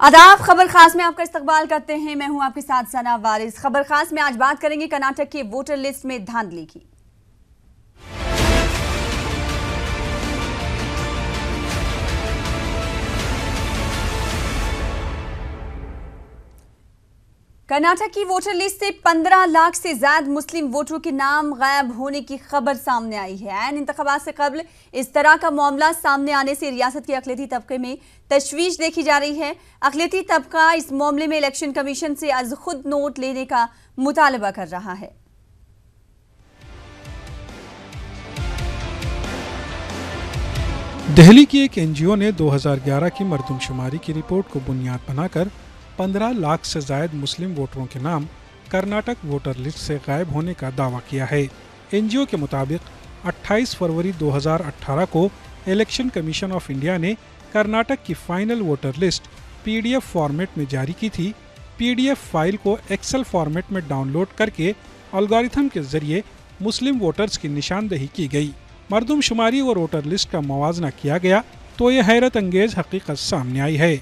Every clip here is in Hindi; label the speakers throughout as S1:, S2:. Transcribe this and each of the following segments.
S1: आदाब। खबर खास में आपका इस्तकबाल करते हैं। मैं हूं आपके साथ सना वारिस। खबर खास में आज बात करेंगे कर्नाटक के वोटर लिस्ट में धांधली की। कर्नाटक की वोटर लिस्ट से 15 लाख से ज्यादा मुस्लिम वोटरों के नाम गायब होने की खबर सामने आई है। ऐन इंतखाबात से कबल इस तरह का मामला सामने आने से रियासत के अक़लियती तबके में तशवीश देखी जा रही है। अक़लियती तबका इस मामले में इलेक्शन कमीशन से आज खुद नोट लेने का मुतालबा कर रहा है।
S2: दिल्ली की एक एनजीओ ने 2011 की मरदमशुमारी की रिपोर्ट को बुनियाद बनाकर 15 लाख से जायद मुस्लिम वोटरों के नाम कर्नाटक वोटर लिस्ट से गायब होने का दावा किया है। एनजीओ के मुताबिक 28 फरवरी 2018 को इलेक्शन कमीशन ऑफ इंडिया ने कर्नाटक की final voter list PDF format में जारी की थी। पीडीएफ फाइल को एक्सेल फॉर्मेट में डाउनलोड करके एल्गोरिथम के जरिए मुस्लिम वोटर्स की निशानदेही की गई। मरदमशुमारी और वोटर लिस्ट का मुवाजना किया गया तो ये हैरत अंगेज हकीकत सामने आई है।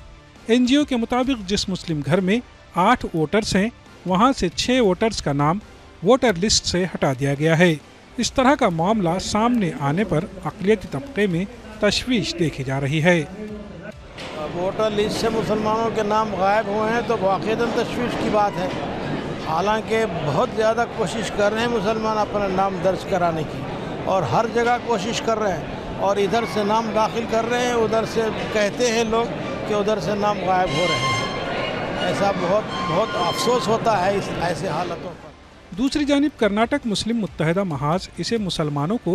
S2: एनजीओ के मुताबिक जिस मुस्लिम घर में 8 वोटर्स हैं, वहां से 6 वोटर्स का नाम वोटर लिस्ट से हटा दिया गया है। इस तरह का मामला सामने आने पर अक़लियती तबके में तशवीश देखी जा रही है।
S3: वोटर लिस्ट से मुसलमानों के नाम गायब हुए हैं तो वाक़ईतन तशवीश की बात है। हालांकि बहुत ज़्यादा कोशिश कर रहे हैं मुसलमान अपना नाम दर्ज कराने की, और हर जगह कोशिश कर रहे हैं, और इधर से नाम दाखिल कर रहे हैं, उधर से कहते हैं लोग कि उधर से नाम गायब हो रहे हैं। ऐसा बहुत अफसोस होता है इस ऐसे हालतों पर।
S2: दूसरी जानिब कर्नाटक मुस्लिम मुत्तहिदा महाज इसे मुसलमानों को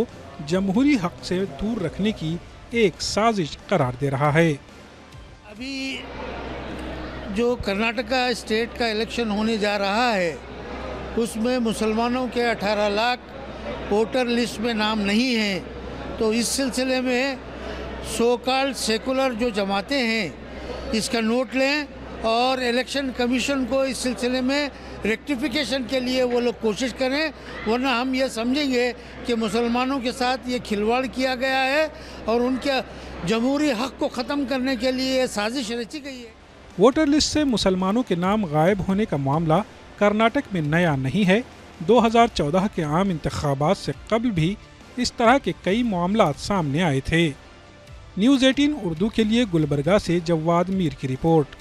S2: जमहूरी हक से दूर रखने की एक साजिश करार दे रहा है।
S4: अभी जो कर्नाटक का स्टेट का इलेक्शन होने जा रहा है उसमें मुसलमानों के 18 लाख वोटर लिस्ट में नाम नहीं है, तो इस सिलसिले में सो कॉल्ड सेकुलर जो जमातें हैं इसका नोट लें और इलेक्शन कमीशन को इस सिलसिले में रेक्टिफिकेशन के लिए वो लोग कोशिश करें, वरना हम ये समझेंगे कि मुसलमानों के साथ ये खिलवाड़ किया गया है और उनके जमहूरी हक को ख़त्म करने के लिए साजिश रची गई है।
S2: वोटर लिस्ट से मुसलमानों के नाम गायब होने का मामला कर्नाटक में नया नहीं है। 2014 के आम इंतखाबात से कबल भी इस तरह के कई मामला सामने आए थे। न्यूज़ 18 उर्दू के लिए गुलबर्गा से जवाद मीर की रिपोर्ट।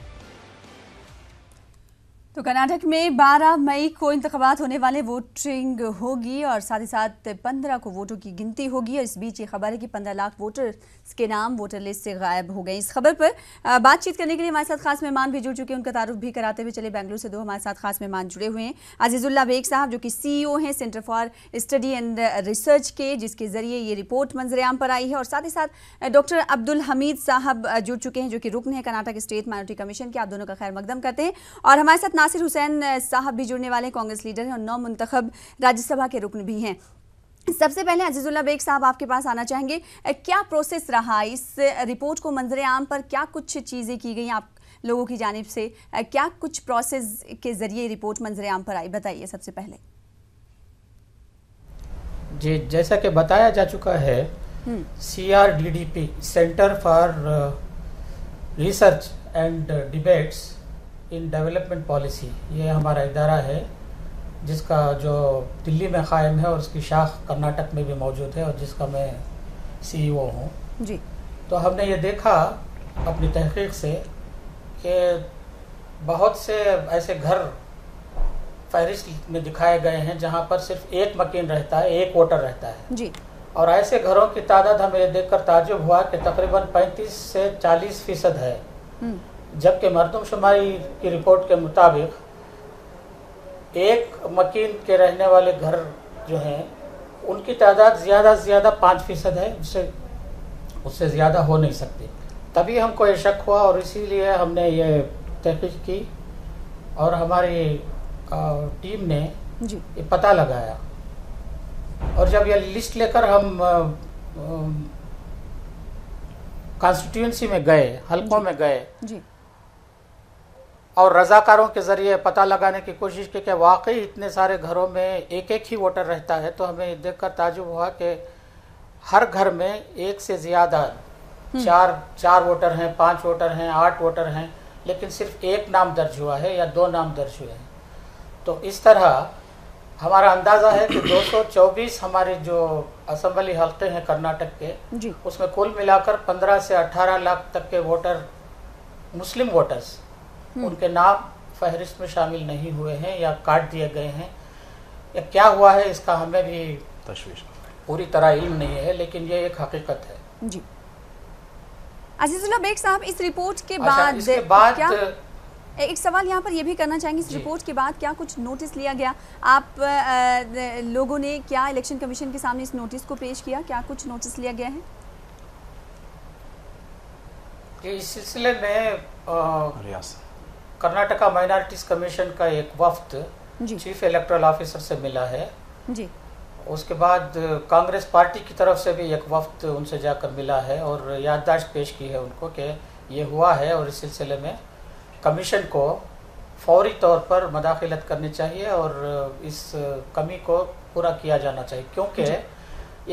S1: तो कर्नाटक में 12 मई को इंतखाबात होने वाले वोटिंग होगी और साथ ही साथ 15 को वोटों की गिनती होगी। और इस बीच ये खबर है कि 15 लाख वोटर्स के नाम वोटर लिस्ट से गायब हो गए। इस खबर पर बातचीत करने के लिए हमारे साथ खास मेहमान भी जुड़ चुके हैं। उनका तारुफ भी कराते हुए चले, बेंगलुरु से 2 हमारे साथ खास मेहमान जुड़े हुए हैं। अजीजुल्लाह बेग साहब जो कि CEO हैं centre for study and research के, जिसके जरिए ये रिपोर्ट मंजरेआम पर आई है। और साथ ही साथ डॉक्टर अब्दुल हमीद साहब जुड़ चुके हैं जो कि रुकन है कर्नाटक स्टेट माइनॉरिटी कमीशन के। आप दोनों का खैर मकदम करते हैं। और हमारे साथ नासिर हुसैन साहब भी जुड़ने वाले, कांग्रेस लीडर हैं और नौ मुंतखब राज्यसभा के रुकन भी हैं। सबसे पहले अजीजुल्लाह बेग साहब आपके पास आना चाहेंगे, क्या प्रोसेस रहा इस रिपोर्ट को मंजरे आम पर? क्या कुछ चीज़ें की गई आप लोगों की जानिब से? क्या कुछ प्रोसेस के जरिए रिपोर्ट मंजरे आम पर आई, बताइए सबसे पहले।
S5: जी, जैसा कि बताया जा चुका है, CRDDP centre for research and debates in development policy, ये हमारा इदारा है जिसका जो दिल्ली में क़ायम है और उसकी शाख कर्नाटक में भी मौजूद है और जिसका मैं CEO हूँ जी। तो हमने ये देखा अपनी तहक़ीक़ से कि बहुत से ऐसे घर फहरिस्त में दिखाए गए हैं जहाँ पर सिर्फ एक मकीन रहता है, एक वोटर रहता है जी। और ऐसे घरों की तादाद हमें ये देखकर ताज्जुब हुआ कि तकरीबन 35 से 40% है, जबकि मरदमशुमारी की रिपोर्ट के मुताबिक एक मकीन के रहने वाले घर जो हैं उनकी तादाद ज़्यादा से ज़्यादा 5% है, उससे ज़्यादा हो नहीं सकती। तभी हमको ये शक हुआ और इसीलिए हमने ये तहक़ीक़ की और हमारी टीम ने ये पता लगाया। और जब ये लिस्ट लेकर हम कॉन्स्टिट्यूंसी में गए, हलकों में गए जी, और रज़ाकारों के ज़रिए पता लगाने की कोशिश की कि वाकई इतने सारे घरों में एक एक ही वोटर रहता है, तो हमें देखकर ताजुब हुआ कि हर घर में एक से ज़्यादा चार वोटर हैं, 5 वोटर हैं, 8 वोटर हैं, लेकिन सिर्फ एक नाम दर्ज हुआ है या 2 नाम दर्ज हुए हैं। तो इस तरह हमारा अंदाज़ा है कि 224 हमारे जो असेंबली हल्के हैं कर्नाटक के
S1: जी।
S5: उसमें कुल मिलाकर 15 से 18 लाख तक के वोटर, मुस्लिम वोटर्स, उनके नाम फहरिस्त में शामिल नहीं हुए हैं या काट दिए गए हैं। या क्या हुआ है इसका हमें भी
S6: तशवीश
S5: पूरी तरह इल्म नहीं है, लेकिन ये एक हकीकत है।
S1: जी। अजीजुल्लाह बेग साहब, इस रिपोर्ट के
S5: अच्छा,
S1: बाद
S5: इसके बाद
S1: क्या एक सवाल यहाँ पर ये भी करना चाहेंगे, इस
S5: जी।
S1: रिपोर्ट के बाद क्या कुछ नोटिस लिया गया? आप लोगों ने क्या इलेक्शन कमीशन के सामने इस नोटिस को पेश किया? क्या कुछ नोटिस लिया गया है?
S5: इस सिलसिले में
S6: रियासत
S5: कर्नाटका माइनॉरिटीज कमीशन का एक वफ्द
S1: जी
S5: चीफ इलेक्टोरल ऑफिसर से मिला है।
S1: जी।
S5: उसके बाद कांग्रेस पार्टी की तरफ से भी एक वफ्द उनसे जाकर मिला है और याददाश्त पेश की है उनको कि ये हुआ है और इस सिलसिले में कमीशन को फौरी तौर पर मदाखिलत करनी चाहिए और इस कमी को पूरा किया जाना चाहिए, क्योंकि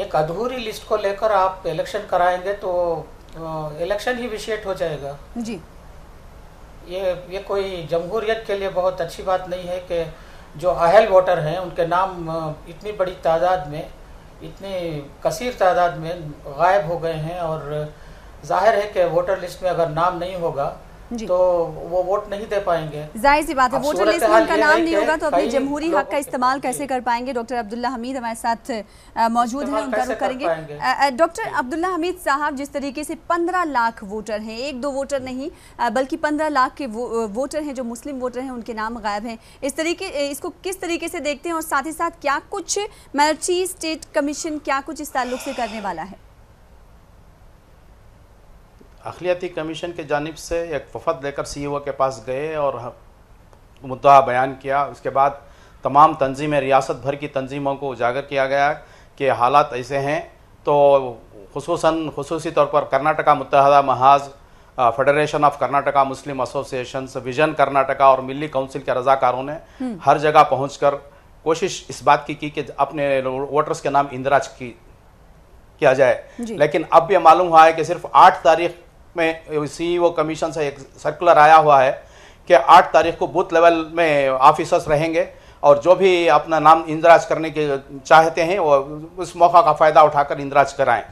S5: एक अधूरी लिस्ट को लेकर आप इलेक्शन कराएंगे तो इलेक्शन ही विशेष हो जाएगा।
S1: जी।
S5: ये कोई जमहूरियत के लिए बहुत अच्छी बात नहीं है कि जो अहल वोटर हैं उनके नाम इतनी बड़ी तादाद में, इतनी कसीर तादाद में गायब हो गए हैं और जाहिर है कि वोटर लिस्ट में अगर नाम नहीं होगा तो वो वोट नहीं दे पाएंगे।
S1: जाहिर सी बात है, वोटर लिस्ट में उनका नाम नहीं होगा तो अपने
S5: कई
S1: जमहूरी हक का
S5: लोगों
S1: इस्तेमाल कैसे कर पाएंगे? डॉक्टर अब्दुल्ला हमीद हमारे साथ मौजूद हैं, उनका रुख करेंगे। डॉक्टर अब्दुल्ला हमीद साहब, जिस तरीके से 15 लाख वोटर हैं, 1-2 वोटर नहीं बल्कि 15 लाख के वोटर हैं जो मुस्लिम वोटर हैं, उनके नाम गायब हैं, इसको किस तरीके से देखते हैं और साथ ही साथ क्या कुछ माइनॉरिटी स्टेट कमीशन क्या कुछ इस ताल्लुक से करने वाला है?
S6: अखिलियाती कमीशन के जानिब से एक वफद लेकर सीईओ के पास गए और मुद्दा बयान किया। उसके बाद तमाम तंजीमें, रियासत भर की तंजीमों को उजागर किया गया कि हालात ऐसे हैं। तो खुसूसी तौर पर Karnataka Muttahida Mahaz, federation of Karnataka Muslim associations, vision Karnataka और मिली काउंसिल के रजाकारों ने हर जगह पहुंचकर कोशिश इस बात की कि अपने वोटर्स के नाम इंदराज किया जाए। लेकिन अब यह मालूम हुआ है कि सिर्फ 8 तारीख में सीईओ कमीशन से एक सर्कुलर आया हुआ है कि 8 तारीख को बूथ लेवल में ऑफिसर्स रहेंगे और जो भी अपना नाम इंदराज करने के चाहते हैं वो उस मौका का फ़ायदा उठाकर इंदराज कराएं।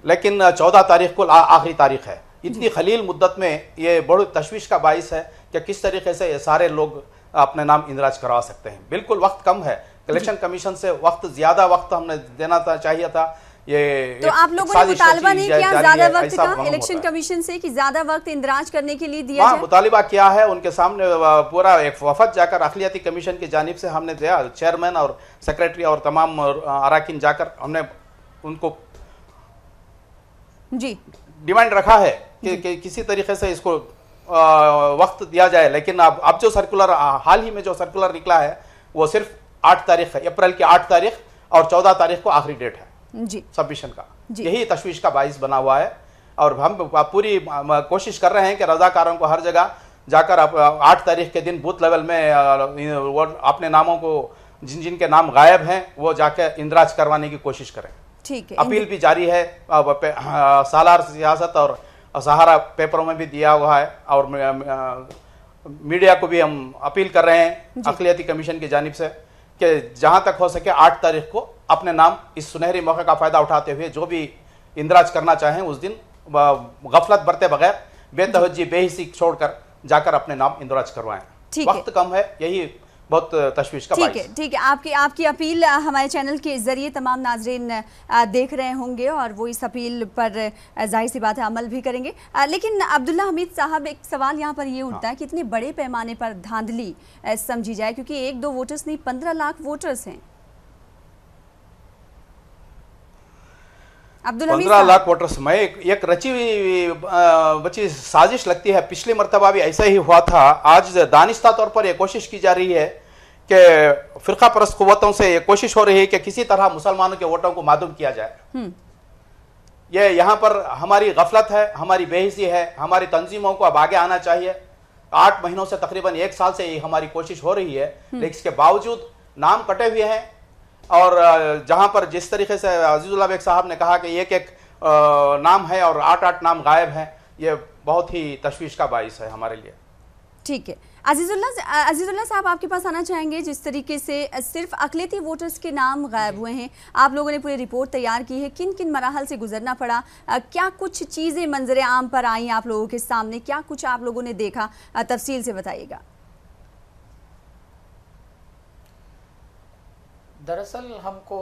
S6: लेकिन 14 तारीख को आखिरी तारीख है। इतनी खलील मुद्दत में ये बड़ी तशवीश का बाइस है कि किस तरीके से ये सारे लोग अपने नाम इंदराज करवा सकते हैं। बिल्कुल वक्त कम है, इलेक्शन कमीशन से ज़्यादा वक्त हमने देना चाहिए था। ये
S1: तो आप लोगों ने मुतालबा नहीं किया ज्यादा वक्त का इलेक्शन कमीशन से कि ज्यादा वक्त इंदराज करने के लिए दिया जाए?
S6: मुतालबा किया है उनके सामने, पूरा एक वफद जाकर अखिलियाती कमीशन की जानिब से हमने दिया, चेयरमैन और सेक्रेटरी और तमाम अराकीन जाकर हमने उनको
S1: जी
S6: डिमांड रखा है कि किसी तरीके से इसको वक्त दिया जाए। लेकिन अब जो सर्कुलर हाल ही में जो सर्कुलर निकला है वो सिर्फ 8 तारीख है, अप्रैल की 8 तारीख और 14 तारीख को आखिरी डेट है
S1: जी
S6: सबमिशन का। यही तशवीश का बाइस बना हुआ है और हम पूरी कोशिश कर रहे हैं कि रजाकारों को हर जगह जाकर 8 तारीख के दिन बूथ लेवल में अपने नामों को जिनके नाम गायब हैं वो जाकर इंदराज करवाने की कोशिश करें।
S1: ठीक है,
S6: अपील भी जारी है, सालार सियासत और सहारा पेपरों में भी दिया हुआ है और मीडिया को भी हम अपील कर रहे हैं अखिलियाती कमीशन की जानिब से कि जहां तक हो सके 8 तारीख को अपने नाम इस सुनहरी मौके का फायदा उठाते हुए जो भी इंदराज करना चाहें उस दिन गफलत बरते बगैर बेतवज्जी बेहिसी छोड़कर जाकर अपने नाम इंदराज करवाएं। वक्त कम है, यही बहुत तशवीश का बात है।
S1: ठीक है, आपकी अपील हमारे चैनल के जरिए तमाम नाजरीन देख रहे होंगे और वो इस अपील पर जाहिर सी बात है अमल भी करेंगे। लेकिन अब्दुल्ला हमीद साहब, एक सवाल यहाँ पर ये उठता है कि इतने बड़े पैमाने पर धांधली समझी जाए, क्योंकि 1-2 वोटर्स नहीं 15 लाख वोटर्स हैं।
S6: 15 लाख वोटर्स में एक रची बची साजिश लगती है। पिछली मरतबा भी ऐसा ही हुआ था। आज दानिस्ता तौर पर यह कोशिश की जा रही है कि फिरका परस्त कुव्वतों से ये कोशिश हो रही है कि किसी तरह मुसलमानों के वोटों को मादूम किया जाए। ये यहाँ पर हमारी गफलत है, हमारी बेहिसी है। हमारी तंजीमों को अब आगे आना चाहिए। 8 महीनों से तकरीबन 1 साल से हमारी कोशिश हो रही है, लेकिन इसके बावजूद नाम कटे हुए हैं। और जहां पर जिस तरीके से अजीजुल्लाह बेग साहब ने कहा कि एक नाम है और 8 नाम गायब हैं, ये बहुत ही तशवीश का बाइस है हमारे लिए।
S1: ठीक है। अजीजुल्लाह साहब, आपके पास आना चाहेंगे। जिस तरीके से सिर्फ अक़लियती वोटर्स के नाम गायब हुए हैं, आप लोगों ने पूरी रिपोर्ट तैयार की है, किन किन मराहल से गुजरना पड़ा, क्या कुछ चीज़ें मंजर आम पर आई आप लोगों के सामने, क्या कुछ आप लोगों ने देखा, तफसील से बताइएगा।
S5: दरअसल हमको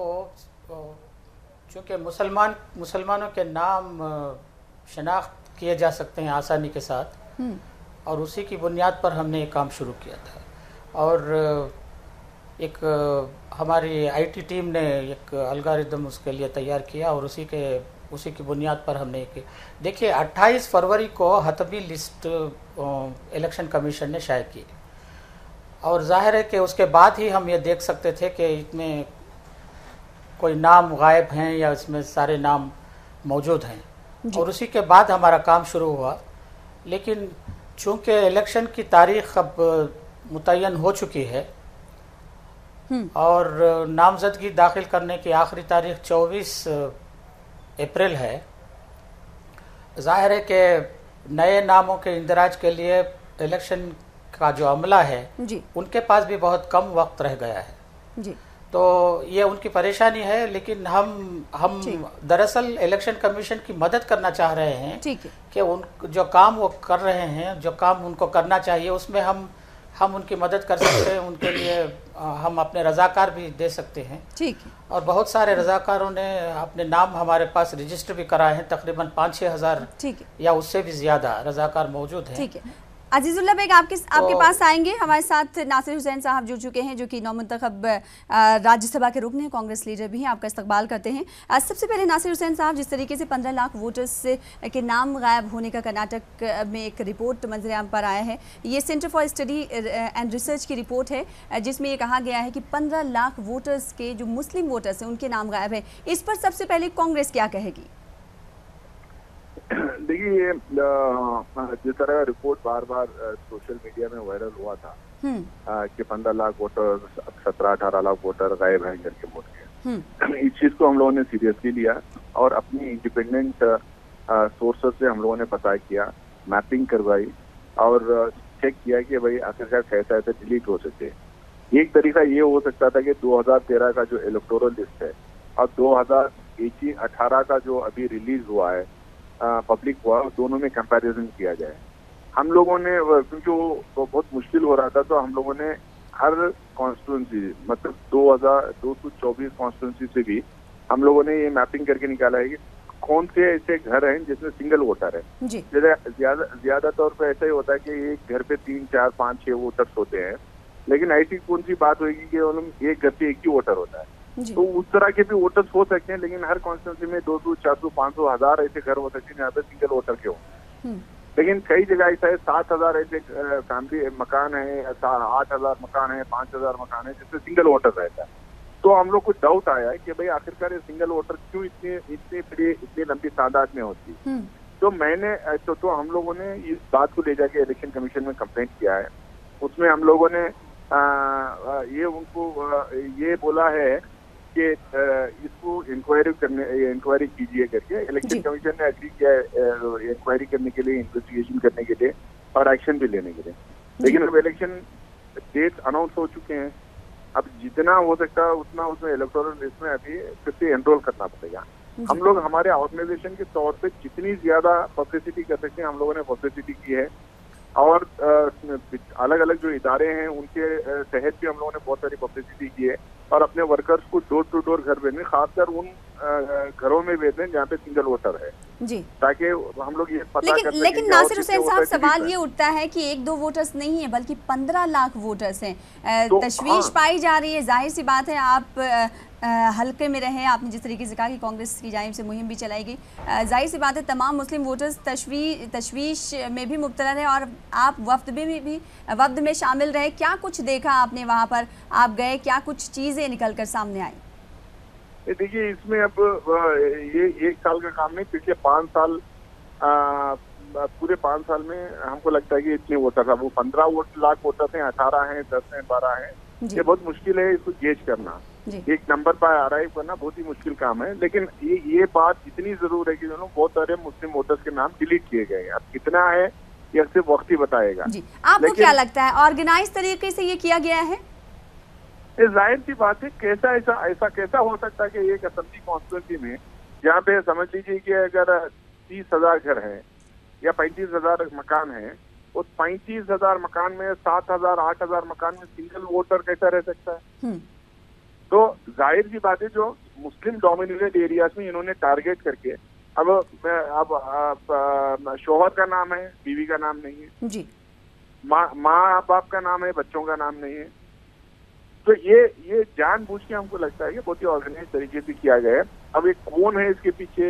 S5: चूँकि मुसलमानों के नाम शनाख्त किए जा सकते हैं आसानी के साथ, और उसी की बुनियाद पर हमने ये काम शुरू किया था। और एक हमारी आईटी टीम ने एक अलगारिदम उसके लिए तैयार किया, और उसी की बुनियाद पर हमने देखिए 28 फरवरी को हतमी लिस्ट इलेक्शन कमीशन ने शाये की, और जाहिर है कि उसके बाद ही हम ये देख सकते थे कि इसमें कोई नाम गायब हैं या इसमें सारे नाम मौजूद हैं, और उसी के बाद हमारा काम शुरू हुआ। लेकिन चूँकि इलेक्शन की तारीख अब मुतय्यन हो चुकी है और नामजदगी दाखिल करने की आखिरी तारीख 24 अप्रैल है, जाहिर है कि नए नामों के इंदराज के लिए इलेक्शन का जो अमला है
S1: जी,
S5: उनके पास भी बहुत कम वक्त रह गया है
S1: जी।
S5: तो ये उनकी परेशानी है। लेकिन हम दरअसल इलेक्शन कमीशन की मदद करना चाह रहे हैं कि उन जो काम वो कर रहे हैं, जो काम उनको करना चाहिए, उसमें हम उनकी मदद कर सकते हैं। उनके लिए हम अपने रजाकार भी दे सकते हैं।
S1: ठीक है।
S5: और बहुत सारे रजाकारों ने अपने नाम हमारे पास रजिस्टर भी कराए हैं, तकरीबन 5-6 हज़ार या उससे भी ज़्यादा रजाकार मौजूद हैं।
S1: ठीक है। अजीजुल्लाह बेग, आपके पास आएंगे। हमारे साथ नासिर हुसैन साहब जुड़ चुके हैं, जो कि नौमुंतखब राज्यसभा के रुकन हैं, कांग्रेस लीडर भी हैं। आपका इस्तकबाल करते हैं। सबसे पहले नासिर हुसैन साहब, जिस तरीके से 15 लाख वोटर्स के नाम गायब होने का कर्नाटक में एक रिपोर्ट मंजर आम पर आया है, ये centre for study and research की रिपोर्ट है, जिसमें ये कहा गया है कि 15 लाख वोटर्स के जो मुस्लिम वोटर्स हैं उनके नाम गायब है। इस पर सबसे पहले कांग्रेस क्या कहेगी?
S7: देखिए, जिस तरह रिपोर्ट बार बार सोशल मीडिया में वायरल हुआ था कि 15 लाख वोटर, 17-18 लाख वोटर गायब हैं करके वोट के, इस चीज को हम लोगों ने सीरियसली लिया और अपनी इंडिपेंडेंट सोर्सेस से हम लोगों ने पता किया, मैपिंग करवाई और चेक किया कि भाई आखिरकार कैसे ऐसे डिलीट हो सकते हैं। एक तरीका ये हो सकता था कि 2013 का जो इलेक्टोरल लिस्ट है और 2018 का जो अभी रिलीज हुआ है पब्लिक हुआ, दोनों में कंपैरिजन किया जाए। हम लोगों ने, क्योंकि वो बहुत मुश्किल हो रहा था, तो हम लोगों ने हर कॉन्स्टिट्यूंसी, मतलब 224 कॉन्स्टिट्यूंसी से भी हम लोगों ने ये मैपिंग करके निकाला है कि कौन से ऐसे घर हैं जिसमें सिंगल वोटर है। ज्यादा तौर पे ऐसा ही होता है कि एक घर पे 3, 4, 5, 6 वोटर्स होते हैं, लेकिन ऐसी कौन सी बात होगी कि एक घर पे एक ही वोटर होता है। तो उस तरह के भी वोटर्स हो सकते हैं, लेकिन हर कॉन्स्टिट्यूंसी में 200, 400, 500, 1000 ऐसे घर हो सकते हैं जहाँ पे सिंगल वोटर के हो। लेकिन कई जगह ऐसा है 7000 ऐसे फैमिली मकान है, 8000 मकान है, 5000 मकान है जिसमें सिंगल वोटर रहता है। तो हम लोग को डाउट आया है कि भाई आखिरकार ये सिंगल वोटर क्यों इतनी लंबी तादाद में होती है। तो तो हम लोगों ने इस बात को ले जाके इलेक्शन कमीशन में कंप्लेंट किया है। उसमें हम लोगों ने ये बोला है कि इसको इंक्वायरी कीजिए करके। इलेक्शन कमीशन ने एग्री किया है इंक्वायरी करने के लिए, इन्वेस्टिगेशन करने के लिए और एक्शन भी लेने के लिए। लेकिन अब इलेक्शन डेट अनाउंस हो चुके हैं, अब जितना हो सकता है उतना उसमें इलेक्टोरल लिस्ट में अभी फिर से एनरोल करना पड़ेगा। हम लोग हमारे ऑर्गेनाइजेशन के तौर पे जितनी ज्यादा पब्लिसिटी कर सकते हैं हम लोगों ने पब्लिसिटी की है, और अलग अलग जो इदारे हैं उनके तहत भी हम लोगों ने बहुत सारी पब्लिसिटी की है, और अपने वर्कर्स को डोर टू डोर घर भेजने, खासकर उन घरों में भेजने जहाँ पे सिंगल वोटर है जी, ताकि हम लोग ये पता कर सकें।
S1: लेकिन नासिर हुसैन साहब, सवाल ये उठता है कि 1-2 वोटर्स नहीं है बल्कि 15 लाख वोटर्स हैं। तो तशवीश पाई जा रही है। जाहिर सी बात है, आप हल्के में रहे, आपने जिस तरीके से कहा कि कांग्रेस की जानिब से मुहिम भी चलाई गई, जाहिर सी बात है तमाम मुस्लिम वोटर्स तशवीश में भी मुब्तला रहे, और आप वफ्द में शामिल रहे। क्या कुछ देखा आपने वहाँ पर? आप गए, क्या कुछ चीज़ें निकल कर सामने आई?
S7: देखिए, इसमें अब ये 1 साल का काम नहीं, पिछले 5 साल, पूरे 5 साल में हमको लगता है कि इतने वोटर था, वो 15 लाख वोटर हैं, 18 हैं, 10 हैं, 12 हैं। ये बहुत मुश्किल है इसको गेज करना, एक नंबर पर अराइव करना बहुत ही मुश्किल काम है। लेकिन ये बात इतनी जरूर है कि बहुत सारे मुस्लिम वोटर्स के नाम डिलीट किए गए हैं। अब कितना है ये सिर्फ वक्त ही बताएगा।
S1: जी, आपको क्या लगता है ऑर्गेनाइज तरीके से ये किया गया है?
S7: जाहिर सी बात है, ऐसा कैसा हो सकता है कि एक असेंबली कॉन्स्टिट्यूंसी में जहाँ पे समझ लीजिए कि अगर 30,000 घर हैं या 35,000 मकान हैं, उस 35,000 मकान में 7,000 8,000 मकान में सिंगल वोटर कैसा रह सकता है? तो जाहिर सी बात है, जो मुस्लिम डोमिनेटेड एरियाज में इन्होंने टारगेट करके अब शोहर का नाम है, बीवी का नाम नहीं है
S1: जी,
S7: माँ बाप का नाम है, बच्चों का नाम नहीं है। तो ये जानबूझ के हमको लगता है कि बहुत ही ऑर्गेनाइज तरीके से किया गया है। अब ये कौन है इसके पीछे,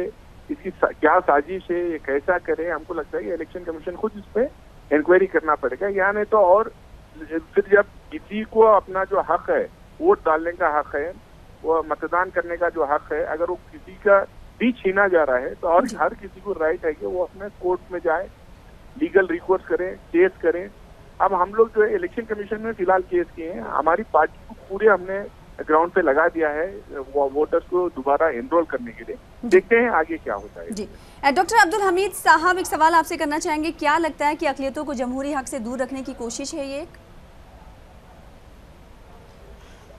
S7: इसकी क्या साजिश है, ये कैसा करे, हमको लगता है कि इलेक्शन कमीशन खुद इस पे इंक्वायरी करना पड़ेगा। या नहीं तो और फिर जब किसी को अपना जो हक है, वोट डालने का हक है, वो मतदान करने का जो हक है, अगर वो किसी का भी छीना जा रहा है तो और हर किसी को राइट है कि वो अपने कोर्ट में जाए, लीगल रिकोर्स करें, केस करें। अब हम लोग जो है इलेक्शन कमीशन में फिलहाल केस किए हैं, हमारी पार्टी को पूरे हमने ग्राउंड पे लगा दिया है वोटर्स को दोबारा एनरोल करने के लिए। देखते हैं आगे क्या होता है।
S1: जी, डॉक्टर अब्दुल हमीद साहब, एक सवाल आपसे करना चाहेंगे, क्या लगता है कि अक़लियतों को जमहूरी हक से दूर रखने की कोशिश है ये?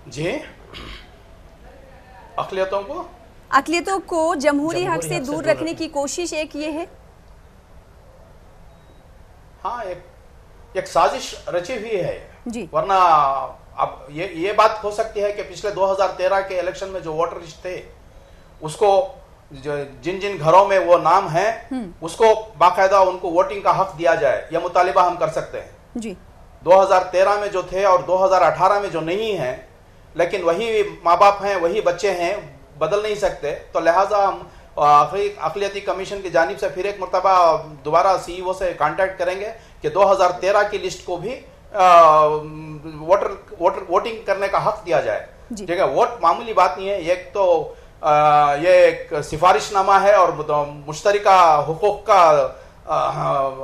S6: जी, अक़लियतों को
S1: जमहूरी हक से दूर रखने की कोशिश एक ये है?
S6: हाँ, एक साजिश रची हुई है
S1: जी।
S6: वरना अब ये बात हो सकती है कि पिछले 2013 के इलेक्शन में जो वोटर लिस्ट थे, उसको जिन जिन घरों में वो नाम है उसको बाकायदा उनको वोटिंग का हक दिया जाए, यह मुतालिबा हम कर सकते हैं
S1: जी।
S6: 2013 में जो थे और 2018 में जो नहीं है, लेकिन वही माँ बाप हैं, वही बच्चे हैं, बदल नहीं सकते। तो लिहाजा हम अक़लियती कमीशन की जानिब से फिर एक मरतबा दोबारा CEO से कांटेक्ट करेंगे कि 2013 की लिस्ट को भी वोटिंग करने का हक दिया जाए। ठीक है, वोट मामूली बात नहीं है, एक तो ये एक सिफारिशनामा है और मुश्तरका हुकूक का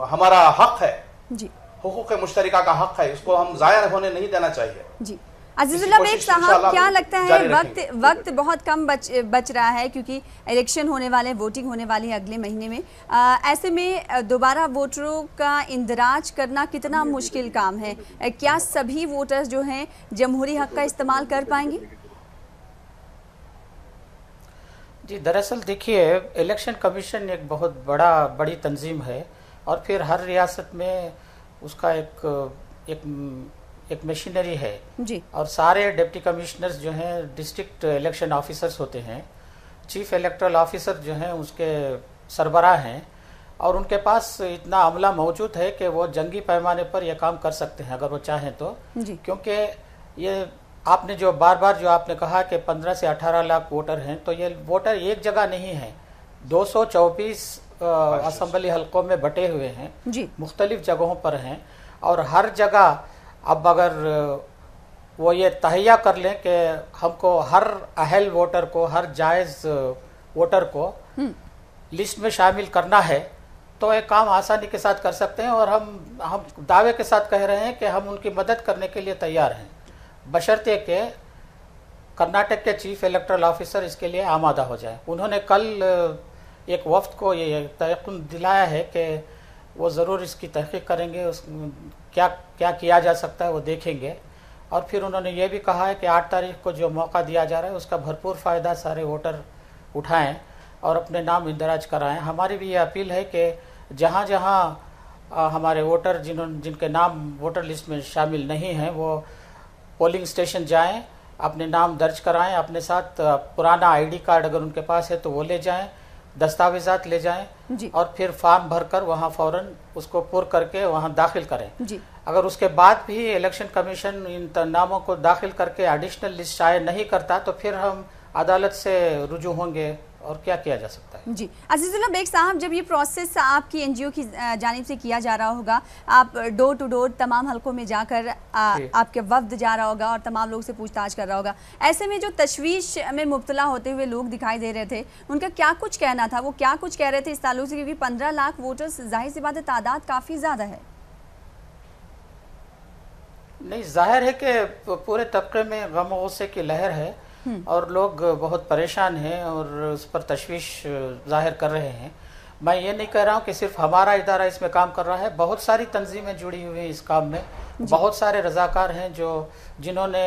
S6: हमारा हक है जी, हुकूक मुश्तरका का हक है, इसको हम ज़ाया होने नहीं देना चाहिए जी।
S1: अजीजुल्लाह बेग साहब, क्या लगता है वक्त बहुत कम बच रहा है क्योंकि इलेक्शन होने वाले, वोटिंग होने वाली है अगले महीने में, ऐसे में दोबारा वोटरों का इंदराज करना कितना मुश्किल काम है? क्या सभी वोटर्स जो हैं जमहूरी हक का इस्तेमाल कर पाएंगे?
S5: जी, दरअसल देखिए, इलेक्शन कमीशन एक बहुत बड़ी तंजीम है और फिर हर रियासत में उसका एक मशीनरी है जी। और सारे डिप्टी कमिश्नर्स जो हैं डिस्ट्रिक्ट इलेक्शन ऑफिसर्स होते हैं, चीफ इलेक्टोरल ऑफिसर जो हैं उसके सरबराह हैं और उनके पास इतना अमला मौजूद है कि वो जंगी पैमाने पर यह काम कर सकते हैं अगर वो चाहें तो जी। क्योंकि ये आपने जो बार जो आपने कहा कि 15 से 18 लाख वोटर हैं, तो ये वोटर एक जगह नहीं है, 224 असम्बली हलकों में बटे हुए हैं, मुख्तलिफ जगहों पर हैं और हर जगह अब अगर वो ये तहैया कर लें कि हमको हर अहल वोटर को, हर जायज़ वोटर को लिस्ट में शामिल करना है, तो एक काम आसानी के साथ कर सकते हैं और हम दावे के साथ कह रहे हैं कि हम उनकी मदद करने के लिए तैयार हैं, बशर्ते कि कर्नाटक के चीफ इलेक्टोरल ऑफिसर इसके लिए आमादा हो जाए। उन्होंने कल एक वफ्द को ये तयक़ुन दिलाया है कि वो ज़रूर इसकी तहक़ीक़ करेंगे, क्या किया जा सकता है वो देखेंगे। और फिर उन्होंने ये भी कहा है कि 8 तारीख को जो मौका दिया जा रहा है उसका भरपूर फ़ायदा सारे वोटर उठाएं और अपने नाम इंदराज कराएं। हमारी भी ये अपील है कि जहाँ जहाँ हमारे वोटर जिनके नाम वोटर लिस्ट में शामिल नहीं हैं, वो पोलिंग स्टेशन जाएं, अपने नाम दर्ज कराएं, अपने साथ पुराना ID कार्ड अगर उनके पास है तो वो ले जाएं, दस्तावेजात ले जाएं और फिर फॉर्म भरकर वहाँ फ़ौरन उसको पुर करके वहाँ दाखिल करें जी। अगर उसके बाद भी इलेक्शन कमीशन इन नामों को दाखिल करके एडिशनल लिस्ट शाये नहीं करता तो फिर हम अदालत से रुजू होंगे और क्या किया जा सकता है
S1: जी। अजीजुल्लाह बेग साहब, जब ये प्रोसेस आपकी NGO की जानिब से किया जा रहा होगा, आप डोर टू डोर तमाम हलकों में जाकर आपके वफ्द जा रहा होगा और तमाम लोग से पूछताछ कर रहा होगा, ऐसे में जो तशवीश में मुब्तला होते हुए लोग दिखाई दे रहे थे, उनका क्या कुछ कहना था, वो क्या कुछ कह रहे थे इस ताल्लुक से? क्योंकि 15 लाख वोटर्स जाहिर सी बात है तादाद काफ़ी ज़्यादा है।
S5: नहीं, जाहिर है कि पूरे तबके में गम गुस्से की लहर है और लोग बहुत परेशान हैं और उस पर तशवीश जाहिर कर रहे हैं। मैं ये नहीं कह रहा हूँ कि सिर्फ हमारा इदारा इसमें काम कर रहा है, बहुत सारी तंजीमें जुड़ी हुई हैं इस काम में, बहुत सारे रजाकार हैं जिन्होंने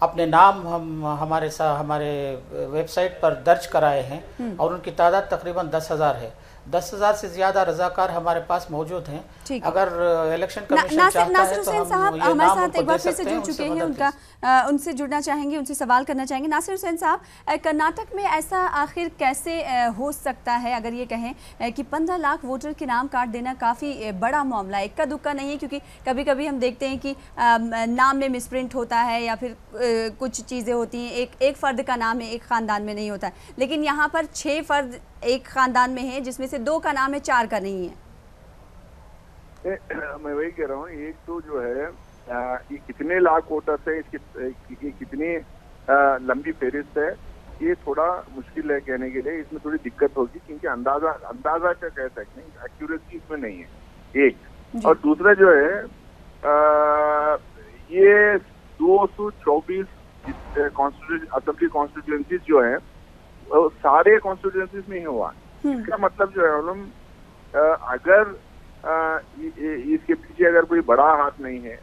S5: अपने नाम हमारे वेबसाइट पर दर्ज कराए हैं और उनकी तादाद तकरीबन 10,000 है। 10,000 से ज्यादा रजाकार हमारे पास मौजूद हैं। अगर इलेक्शन कमीशन चाहता है
S1: नासिर
S5: तो
S1: हुसैन साहब
S5: हम
S1: हमारे साथ एक बार फिर से जुड़ चुके हैं, उनसे जुड़ना चाहेंगे, उनसे सवाल करना चाहेंगे। नासिर हुसैन साहब, कर्नाटक में ऐसा आखिर कैसे हो सकता है, अगर ये कहें कि 15 लाख वोटर के नाम काट देना काफ़ी बड़ा मामला है, इक्का दुक्का नहीं है, क्योंकि कभी कभी हम देखते हैं कि नाम में मिसप्रिंट होता है या फिर कुछ चीज़ें होती हैं, एक फ़र्द का नाम है एक ख़ानदान में नहीं होता है, लेकिन यहाँ पर 6 फ़र्द एक ख़ानदान में है जिसमें से 2 का नाम है, 4 का नहीं है।
S7: मैं वही कह रहा हूँ, एक तो जो है ये कितने लाख वोटर्स है, इसकी कितनी लंबी फहरिस्त है, ये थोड़ा मुश्किल है कहने के लिए, इसमें थोड़ी दिक्कत होगी, क्योंकि अंदाजा क्या कह सकते हैं, एक्यूरेसी इसमें नहीं है एक। और दूसरा जो है ये 224 असेंबली कॉन्स्टिट्यूएंसीज जो है सारे कॉन्स्टिट्यूएंसीज में ही हुआ। इसका मतलब जो है अगर इसके पीछे अगर कोई बड़ा हाथ नहीं है,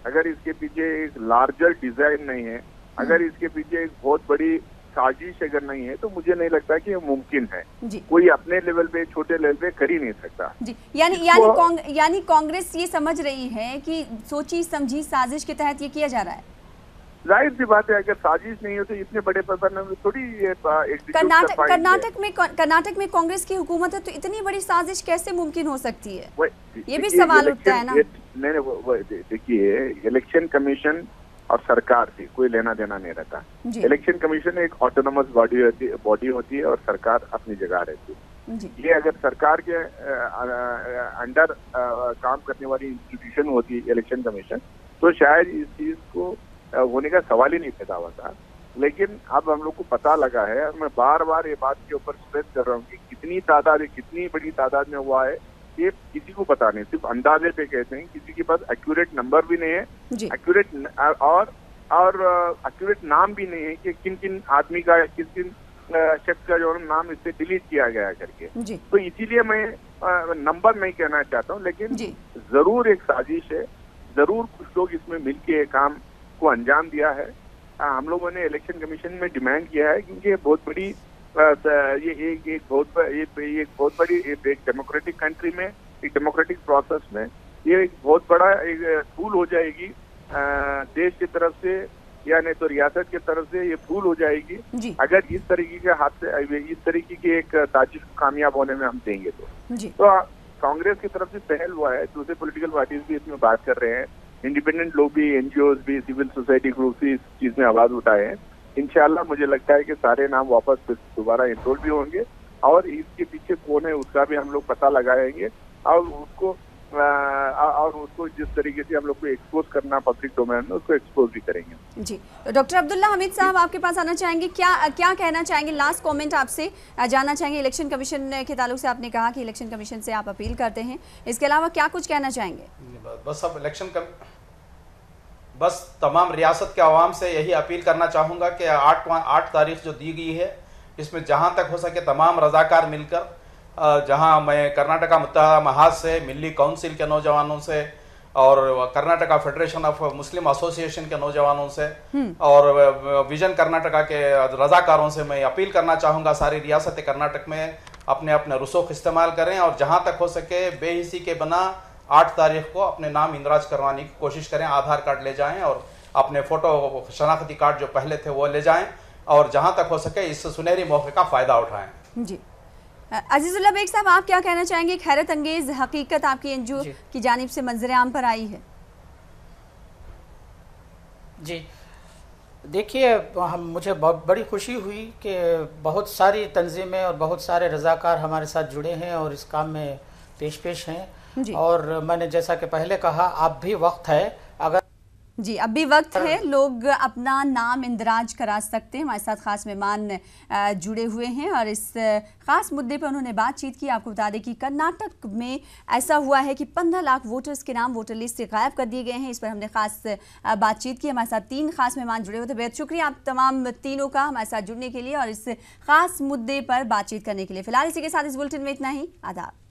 S7: अगर इसके पीछे एक लार्जर डिजाइन नहीं है, अगर इसके पीछे एक बहुत बड़ी साजिश अगर नहीं है, तो मुझे नहीं लगता कि ये मुमकिन है। कोई अपने लेवल पे छोटे लेवल पे कर ही नहीं सकता
S1: जी। यानी कांग्रेस ये समझ रही है कि सोची समझी साजिश के तहत ये किया जा रहा है।
S7: जाहिर सी बात है, अगर साजिश नहीं हो तो इतने बड़े पैमाने में थोड़ी ये
S1: कर्नाटक में कांग्रेस की हुकूमत है, तो इतनी बड़ी साजिश कैसे मुमकिन हो सकती है, ये भी सवाल उठता है ना।
S7: नहीं, देखिए, इलेक्शन कमीशन और सरकार से कोई लेना देना नहीं रहता। इलेक्शन कमीशन एक ऑटोनोमस बॉडी होती है और सरकार अपनी जगह रहती है। ये अगर सरकार के अंडर काम करने वाली इंस्टीट्यूशन होती है इलेक्शन कमीशन, तो शायद इस चीज को होने का सवाल ही नहीं पैदा होता। लेकिन अब हम लोग को पता लगा है, और मैं बार बार ये बात के ऊपर स्ट्रेस कर रहा हूँ कि कितनी बड़ी तादाद में हुआ है, ये किसी को पता नहीं, सिर्फ अंदाजे पे कहते हैं, किसी के पास एक्यूरेट नंबर भी नहीं है, एक्यूरेट एक्यूरेट नाम भी नहीं है कि किन किन आदमी का, किन शख्स का जो नाम इससे डिलीट किया गया करके। तो इसीलिए मैं नंबर नहीं कहना चाहता हूँ, लेकिन जरूर एक साजिश है, जरूर कुछ लोग इसमें मिलके काम को अंजाम दिया है। हम लोगों ने इलेक्शन कमीशन में डिमांड किया है, क्योंकि ये बहुत बड़ी एक बहुत बड़ी एक डेमोक्रेटिक कंट्री में, एक डेमोक्रेटिक प्रोसेस में ये एक बहुत बड़ा एक भूल हो जाएगी देश की तरफ से, या नहीं तो रियासत की तरफ से ये भूल हो जाएगी अगर इस तरीके के हाथ से, इस तरीके की एक साजिश कामयाब होने में हम देंगे तो कांग्रेस की तरफ से पहल हुआ है, दूसरे पॉलिटिकल पार्टीज भी इसमें बात कर रहे हैं, इंडिपेंडेंट लोग भी, एनजीओज भी, सिविल सोसाइटी ग्रुप भी इस चीज में आवाज उठाए हैं। इंशाल्लाह मुझे लगता है कि सारे नाम वापस दोबारा एनरोल भी होंगे, और इसके पीछे कौन है उसका भी हम लोग पता लगाएंगे, और उसको जिस तरीके से हम लोग को एक्सपोज करना पब्लिक डोमेन में, उसको एक्सपोज भी करेंगे।
S1: जी, डॉक्टर अब्दुल्ला हमीद साहब आपके पास आना चाहेंगे, क्या कहना चाहेंगे, लास्ट कमेंट आपसे जानना चाहेंगे। इलेक्शन कमीशन के ताल्लुक से आपने कहा कि इलेक्शन कमीशन से आप अपील करते हैं, इसके अलावा क्या कुछ कहना चाहेंगे?
S6: बस तमाम रियासत के अवाम से यही अपील करना चाहूँगा कि 8 तारीख जो दी गई है, इसमें जहाँ तक हो सके तमाम रजाकार मिलकर, जहाँ मैं कर्नाटका मुत्तहदा महाज से, मिली काउंसिल के नौजवानों से और Karnataka federation of Muslim association के नौजवानों से और विजन कर्नाटका के रजाकारों से मैं अपील करना चाहूँगा, सारी रियासत कर्नाटक में अपने अपने रुसूख इस्तेमाल करें और जहाँ तक हो सके बेहिसी के बना 8 तारीख को अपने नाम इंदराज करवाने की कोशिश करें। आधार कार्ड ले जाएं और अपने फ़ोटो शनाख्ती कार्ड जो पहले थे वो ले जाएं, और जहाँ तक हो सके इस सुनहरी मौके का फ़ायदा उठाएं।
S1: जी, अजीजुल्लाह बेग साहब आप क्या कहना चाहेंगे? एक हैरत अंगेज हकीकत आपकी एनजीओ की जानिब से मंजर आम पर आई है।
S5: जी देखिए, मुझे बहुत बड़ी खुशी हुई कि बहुत सारी तंजीमें और बहुत सारे रजाकार हमारे साथ जुड़े हैं और इस काम में पेश हैं। और मैंने जैसा कि पहले कहा, अब भी वक्त है, अगर
S1: जी, अब भी वक्त है, लोग अपना नाम इंदराज करा सकते हैं। हमारे साथ खास मेहमान जुड़े हुए हैं और इस खास मुद्दे पर उन्होंने बातचीत की। आपको बता दें कि कर्नाटक में ऐसा हुआ है कि 15 लाख वोटर्स के नाम वोटर लिस्ट से गायब कर दिए गए हैं। इस पर हमने खास बातचीत की। हमारे साथ 3 खास मेहमान जुड़े हुए थे। बेहद शुक्रिया आप तमाम तीनों का हमारे साथ जुड़ने के लिए और इस खास मुद्दे पर बातचीत करने के लिए। फिलहाल इसी के साथ इस बुलेटिन में इतना ही। आदाब।